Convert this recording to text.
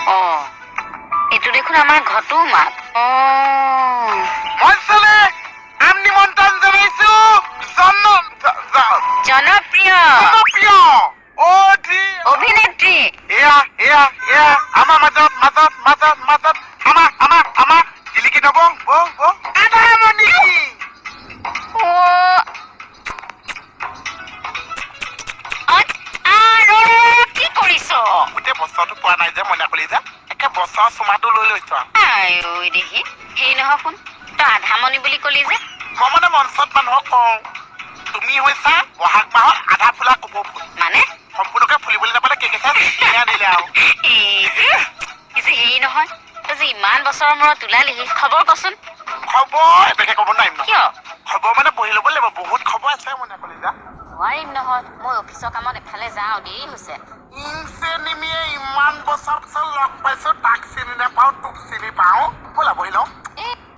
অ এইটো দেখোন আমাৰ ঘটো মাত। অ মঞ্চলে আম নিমন্ত্ৰণ জনাইছো জনপ্ৰিয় জনপ্ৰিয় অভিনেত্ৰী এয়া আমাৰ মাজত আমাৰ জিলিকি নবং বং আধামণি কি কৰিছ? গোটেই বছৰটো পোৱা নাই যে মইনা কলিজা একে বছৰ চুমাটো লৈ লৈছো আই দেখি হেৰি নহয় শুন তই আধামণি বুলি কলি যে মই মানে মঞ্চত মানুহক কওঁ তুমি হৈছা বহাগ মাহৰ আধা ফুলা কপৌ ফুল মানে সম্পূৰ্ণকে ফুলিবলৈ নাপালে কেকেচা দিলে আৰু পিছে হেৰি নহয় তই যে ইমান বছৰৰ মূৰত ওলালিহি খবৰ কচোন। খবৰ এটাকে ক'ব নোৱাৰিম ন কিয়? খবৰ মানে বহি ল'ব লাগিব বহুত খবৰ আছে মইনা কলিজা নোৱাৰিম নহয় মই অফিচৰ কামত এফালে যাওঁ দেৰি হৈছে। নিমিয়ে ইমান বছৰ